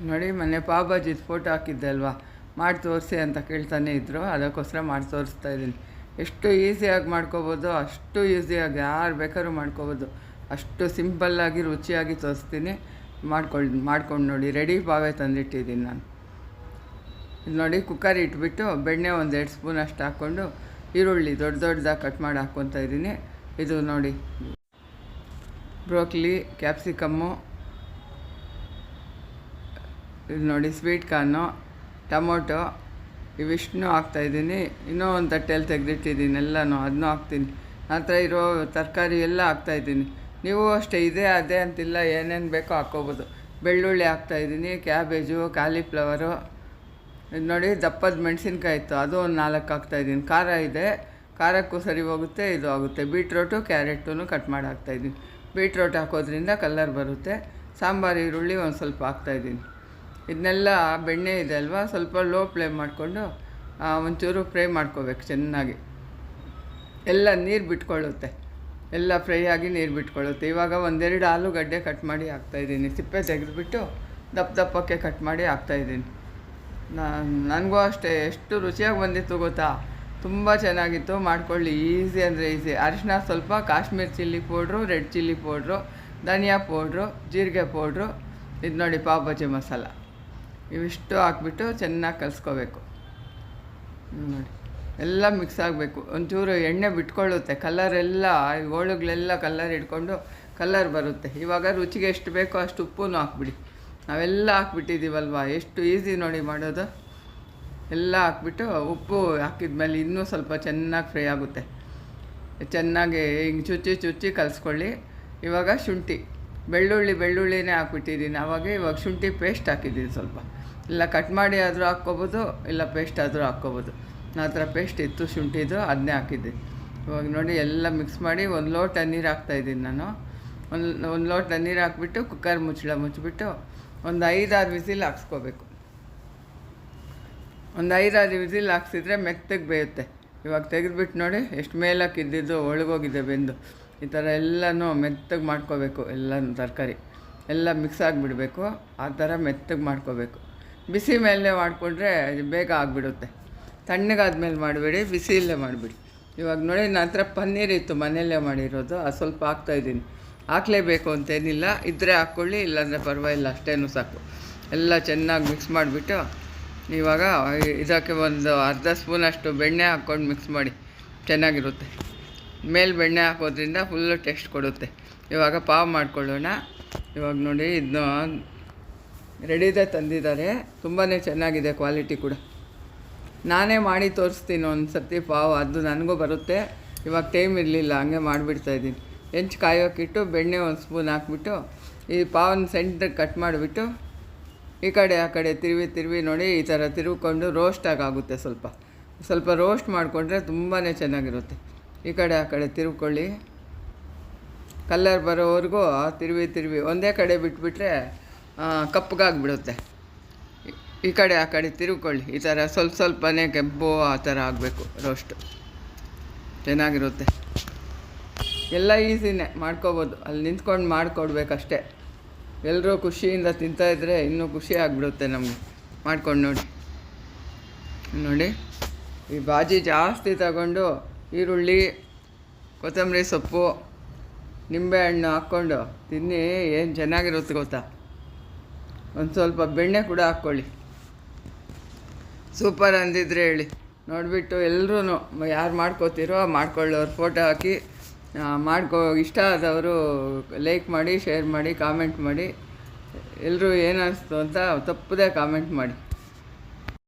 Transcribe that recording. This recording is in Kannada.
ನೋಡಿ ಮೊನ್ನೆ ಪಾವ್ ಭಾಜಿದು ಫೋಟೋ ಹಾಕಿದ್ದೆ ಅಲ್ವಾ, ಮಾಡಿ ತೋರಿಸಿ ಅಂತ ಕೇಳ್ತಾನೆ ಇದ್ದರು. ಅದಕ್ಕೋಸ್ಕರ ಮಾಡಿ ತೋರಿಸ್ತಾ ಇದ್ದೀನಿ. ಎಷ್ಟು ಈಸಿಯಾಗಿ ಮಾಡ್ಕೋಬೋದು, ಅಷ್ಟು ಈಸಿಯಾಗಿ ಯಾರು ಬೇಕಾದ್ರೂ ಮಾಡ್ಕೋಬೋದು. ಅಷ್ಟು ಸಿಂಪಲ್ಲಾಗಿ ರುಚಿಯಾಗಿ ತೋರಿಸ್ತೀನಿ. ಮಾಡ್ಕೊಂಡು ನೋಡಿ. ರೆಡಿ ಪಾವೇ ತಂದಿಟ್ಟಿದ್ದೀನಿ ನಾನು. ಇದು ನೋಡಿ, ಕುಕ್ಕರ್ ಇಟ್ಬಿಟ್ಟು ಬೆಣ್ಣೆ ಒಂದು 2 ಸ್ಪೂನ್ ಅಷ್ಟು ಹಾಕ್ಕೊಂಡು ಈರುಳ್ಳಿ ದೊಡ್ಡದಾಗಿ ಕಟ್ ಮಾಡಿ ಹಾಕ್ಕೊತಾ ಇದ್ದೀನಿ. ಇದು ನೋಡಿ, ಬ್ರೋಕ್ಲಿ, ಕ್ಯಾಪ್ಸಿಕಮ್ಮು, ಇದು ನೋಡಿ ಸ್ವೀಟ್ ಕಾರ್ನು, ಟೊಮೊಟೊ, ಇವಿಷ್ಟನ್ನೂ ಹಾಕ್ತಾಯಿದ್ದೀನಿ. ಇನ್ನೂ ಒಂದು ತಟ್ಟೆಯಲ್ಲಿ ತೆಗೆದಿಟ್ಟಿದ್ದೀನಿ ಎಲ್ಲನೂ, ಅದನ್ನೂ ಹಾಕ್ತೀನಿ. ನಂತರ ಇರೋ ತರಕಾರಿ ಎಲ್ಲ ಹಾಕ್ತಾಯಿದ್ದೀನಿ. ನೀವು ಅಷ್ಟೇ, ಇದೇ ಅದೇ ಅಂತಿಲ್ಲ, ಏನೇನು ಬೇಕೋ ಹಾಕ್ಕೋಬೋದು. ಬೆಳ್ಳುಳ್ಳಿ ಹಾಕ್ತಾಯಿದ್ದೀನಿ, ಕ್ಯಾಬೇಜು, ಕಾಲಿಫ್ಲವರು, ಇದು ನೋಡಿ ದಪ್ಪದ ಮೆಣಸಿನ್ಕಾಯಿ ಇತ್ತು, ಅದು ಒಂದು 4 ಹಾಕ್ತಾಯಿದ್ದೀನಿ. ಖಾರ ಇದೆ, ಖಾರಕ್ಕೂ ಸರಿ ಹೋಗುತ್ತೆ, ಇದು ಆಗುತ್ತೆ. ಬೀಟ್ರೋಟು ಕ್ಯಾರೆಟು ಕಟ್ ಮಾಡಿ ಹಾಕ್ತಾಯಿದ್ದೀನಿ. ಬೀಟ್ರೋಟ್ ಹಾಕೋದ್ರಿಂದ ಕಲರ್ ಬರುತ್ತೆ. ಸಾಂಬಾರು ಈರುಳ್ಳಿ ಒಂದು ಸ್ವಲ್ಪ ಹಾಕ್ತಾಯಿದ್ದೀನಿ. ಇದನ್ನೆಲ್ಲ ಬೆಣ್ಣೆ ಇದೆ ಅಲ್ವಾ, ಸ್ವಲ್ಪ ಲೋ ಫ್ಲೇಮ್ ಮಾಡಿಕೊಂಡು ಒಂಚೂರು ಫ್ರೈ ಮಾಡ್ಕೋಬೇಕು ಚೆನ್ನಾಗಿ. ಎಲ್ಲ ನೀರು ಬಿಟ್ಕೊಳ್ಳುತ್ತೆ, ಎಲ್ಲ ಫ್ರೈ ಆಗಿ ನೀರು ಬಿಟ್ಕೊಳ್ಳುತ್ತೆ. ಇವಾಗ 1-2 ಆಲೂಗಡ್ಡೆ ಕಟ್ ಮಾಡಿ ಹಾಕ್ತಾಯಿದ್ದೀನಿ. ಸಿಪ್ಪೆ ತೆಗೆದುಬಿಟ್ಟು ದಪ್ಪಕ್ಕೆ ಕಟ್ ಮಾಡಿ ಹಾಕ್ತಾಯಿದ್ದೀನಿ. ನನಗೂ ಅಷ್ಟೇ ಎಷ್ಟು ರುಚಿಯಾಗಿ ಬಂದಿತ್ತು ಗೊತ್ತಾ, ತುಂಬ ಚೆನ್ನಾಗಿತ್ತು. ಮಾಡ್ಕೊಳ್ಳಿ, ಈಸಿ ಅಂದರೆ ಈಸಿ. ಅರಿಶಿನ ಸ್ವಲ್ಪ, Kashmir chilli powder, red chilli powder, ಧನಿಯಾ ಪೌಡ್ರು, ಜೀರಿಗೆ ಪೌಡ್ರು, ಇದು ನೋಡಿ ಪಾವ್ ಭಾಜಿ ಮಸಾಲ, ಇವಿಷ್ಟು ಹಾಕ್ಬಿಟ್ಟು ಚೆನ್ನಾಗಿ ಕಲಿಸ್ಕೋಬೇಕು. ನೋಡಿ ಎಲ್ಲ ಮಿಕ್ಸ್ ಆಗಬೇಕು. ಒಂಚೂರು ಎಣ್ಣೆ ಬಿಟ್ಕೊಳ್ಳುತ್ತೆ, ಕಲರೆಲ್ಲ ಹೋಳುಗಳೆಲ್ಲ ಕಲರ್ ಹಿಡ್ಕೊಂಡು ಕಲರ್ ಬರುತ್ತೆ. ಇವಾಗ ರುಚಿಗೆ ಎಷ್ಟು ಬೇಕೋ ಅಷ್ಟು ಉಪ್ಪು ಹಾಕ್ಬಿಡಿ. ನಾವೆಲ್ಲ ಹಾಕ್ಬಿಟ್ಟಿದ್ದೀವಲ್ವ, ಎಷ್ಟು ಈಸಿ ನೋಡಿ ಮಾಡೋದು. ಎಲ್ಲ ಹಾಕ್ಬಿಟ್ಟು ಉಪ್ಪು ಹಾಕಿದ್ಮೇಲೆ ಇನ್ನೂ ಸ್ವಲ್ಪ ಚೆನ್ನಾಗಿ ಫ್ರೈ ಆಗುತ್ತೆ. ಚೆನ್ನಾಗಿ ಹಿಂಗೆ ಚುಚ್ಚಿ ಕಲಿಸ್ಕೊಳ್ಳಿ. ಇವಾಗ ಶುಂಠಿ, ಬೆಳ್ಳುಳ್ಳಿನೇ ಹಾಕ್ಬಿಟ್ಟಿದ್ದೀನಿ. ಇವಾಗ ಶುಂಠಿ ಪೇಸ್ಟ್ ಹಾಕಿದ್ದೀನಿ ಸ್ವಲ್ಪ. ಇಲ್ಲ ಕಟ್ ಮಾಡಿ ಆದರೂ ಹಾಕ್ಕೋಬೋದು, ಇಲ್ಲ ಪೇಸ್ಟ್ ಆದರೂ ಹಾಕ್ಕೋಬೋದು. ನನ್ನ ಹತ್ರ ಪೇಸ್ಟ್ ಇತ್ತು ಶುಂಠಿದು, ಅದನ್ನೇ ಹಾಕಿದ್ದೀನಿ. ಇವಾಗ ನೋಡಿ ಎಲ್ಲ ಮಿಕ್ಸ್ ಮಾಡಿ 1 ಲೋಟ ನೀರು ಹಾಕ್ತಾಯಿದ್ದೀನಿ ನಾನು. ಒಂದು ಲೋಟ ನೀರು ಹಾಕ್ಬಿಟ್ಟು ಕುಕ್ಕರ್ ಮುಚ್ಚಿಬಿಟ್ಟು ಒಂದು 5-6 ವಿಸಿಲ್ ಹಾಕ್ಸ್ಕೋಬೇಕು. ಒಂದು 5-6 ವಿಸಿಲ್ ಹಾಕ್ಸಿದ್ರೆ ಮೆತ್ತಗೆ ಬೇಯುತ್ತೆ. ಇವಾಗ ತೆಗೆದುಬಿಟ್ಟು ನೋಡಿ ಎಷ್ಟು ಮೇಲಕ್ಕೆ ಇದ್ದಿದ್ದು ಒಳಗೋಗಿದೆ ಬೆಂದು. ಈ ಥರ ಎಲ್ಲನೂ ಮೆತ್ತಗೆ ಮಾಡ್ಕೋಬೇಕು. ಎಲ್ಲನೂ ತರಕಾರಿ ಎಲ್ಲ ಮಿಕ್ಸ್ ಆಗಿಬಿಡಬೇಕು. ಆ ಥರ ಮೆತ್ತಗೆ ಮಾಡ್ಕೋಬೇಕು. ಬಿಸಿ ಮೇಲೆ ಮಾಡಿಕೊಂಡ್ರೆ ಬೇಗ ಆಗಿಬಿಡುತ್ತೆ. ತಣ್ಣಗಾದ್ಮೇಲೆ ಮಾಡಬೇಡಿ, ಬಿಸಿಯಲ್ಲೇ ಮಾಡಿಬಿಡಿ. ಇವಾಗ ನೋಡಿ, ನನ್ನ ಹತ್ರ ಪನ್ನೀರ್ ಇತ್ತು ಮನೆಯಲ್ಲೇ ಮಾಡಿರೋದು, ಅದು ಸ್ವಲ್ಪ ಹಾಕ್ತಾಯಿದ್ದೀನಿ. ಹಾಕಲೇಬೇಕು ಅಂತೇನಿಲ್ಲ, ಇದ್ದರೆ ಹಾಕ್ಕೊಳ್ಳಿ, ಇಲ್ಲಾಂದರೆ ಪರವಾಗಿಲ್ಲ, ಅಷ್ಟೇನು ಸಾಕು. ಎಲ್ಲ ಚೆನ್ನಾಗಿ ಮಿಕ್ಸ್ ಮಾಡಿಬಿಟ್ಟು ಇವಾಗ ಇದಕ್ಕೆ ಒಂದು ಅರ್ಧ ಸ್ಪೂನಷ್ಟು ಬೆಣ್ಣೆ ಹಾಕ್ಕೊಂಡು ಮಿಕ್ಸ್ ಮಾಡಿ, ಚೆನ್ನಾಗಿರುತ್ತೆ. ಮೇಲೆ ಬೆಣ್ಣೆ ಹಾಕೋದ್ರಿಂದ ಫುಲ್ಲು ಟೇಸ್ಟ್ ಕೊಡುತ್ತೆ. ಇವಾಗ ಪಾವ್ ಮಾಡ್ಕೊಳ್ಳೋಣ. ಇವಾಗ ನೋಡಿ, ಇದನ್ನ ರೆಡಿದೆ ತಂದಿದ್ದಾರೆ. ತುಂಬಾ ಚೆನ್ನಾಗಿದೆ ಕ್ವಾಲಿಟಿ ಕೂಡ. ನಾನೇ ಮಾಡಿ ತೋರಿಸ್ತೀನಿ ಒಂದು ಸರ್ತಿ ಪಾವ್, ಅದು ನನಗೂ ಬರುತ್ತೆ. ಇವಾಗ ಟೈಮ್ ಇರಲಿಲ್ಲ, ಹಂಗೆ ಮಾಡಿಬಿಡ್ತಾಯಿದ್ದೀನಿ. ಹೆಂಚು ಕಾಯೋಕ್ಕಿಟ್ಟು ಬೆಣ್ಣೆ 1 ಸ್ಪೂನ್ ಹಾಕ್ಬಿಟ್ಟು ಈ ಪಾವನ್ನ ಸೆಂಟ್ರಿಗೆ ಕಟ್ ಮಾಡಿಬಿಟ್ಟು ಈ ಕಡೆ ಆ ಕಡೆ ತಿರುವಿ ನೋಡಿ, ಈ ಥರ ತಿರುಗಿಕೊಂಡು ರೋಸ್ಟಾಗುತ್ತೆ. ಸ್ವಲ್ಪ ರೋಸ್ಟ್ ಮಾಡಿಕೊಂಡ್ರೆ ತುಂಬಾ ಚೆನ್ನಾಗಿರುತ್ತೆ. ಈ ಕಡೆ ಆ ಕಡೆ ತಿರುಗ್ಕೊಳ್ಳಿ, ಕಲ್ಲರ್ ಬರೋವರೆಗೂ ತಿರುವಿ ಒಂದೇ ಕಡೆ ಬಿಟ್ಬಿಟ್ರೆ ಕಪ್ಪಗಾಗಿಬಿಡುತ್ತೆ. ಈ ಕಡೆ ಆ ಕಡೆ ತಿರುಗ್ಕೊಳ್ಳಿ. ಈ ಥರ ಸ್ವಲ್ಪನೇ ಕೆಂಪು ಆ ಥರ ಆಗಬೇಕು ರೋಸ್ಟು, ಚೆನ್ನಾಗಿರುತ್ತೆ. ಎಲ್ಲ ಈಸಿನೇ ಮಾಡ್ಕೋಬೋದು. ಅಲ್ಲಿ ನಿಂತ್ಕೊಂಡು ಮಾಡಿಕೊಡ್ಬೇಕಷ್ಟೇ. ಎಲ್ಲರೂ ಖುಷಿಯಿಂದ ತಿಂತಾಯಿದ್ರೆ ಇನ್ನೂ ಖುಷಿ ಆಗಿಬಿಡುತ್ತೆ ನಮಗೆ. ಮಾಡ್ಕೊಂಡು ನೋಡಿ, ಈ ಭಾಜಿ ಜಾಸ್ತಿ ತಗೊಂಡು ಈರುಳ್ಳಿ, ಕೊತ್ತಂಬರಿ ಸೊಪ್ಪು, ನಿಂಬೆಹಣ್ಣು ಹಾಕ್ಕೊಂಡು ತಿನ್ನಿ, ಏನು ಚೆನ್ನಾಗಿರುತ್ತೆ ಗೊತ್ತಾ. ಒಂದು ಸ್ವಲ್ಪ ಬೆಣ್ಣೆ ಕೂಡ ಹಾಕ್ಕೊಳ್ಳಿ. ಸೂಪರ್ ಅಂದಿದ್ರೆ ಹೇಳಿ. ನೋಡಿಬಿಟ್ಟು ಎಲ್ಲರೂ ಯಾರು ಮಾಡ್ಕೋತೀರೋ ಮಾಡ್ಕೊಳ್ಳೋರು ಫೋಟೋ ಹಾಕಿ ಇಷ್ಟ ಆದವರು ಲೈಕ್ ಮಾಡಿ, ಶೇರ್ ಮಾಡಿ, ಕಾಮೆಂಟ್ ಮಾಡಿ. ಎಲ್ಲರೂ ಏನು ಅನಿಸ್ತು ಅಂತ ತಪ್ಪದೇ ಕಾಮೆಂಟ್ ಮಾಡಿ.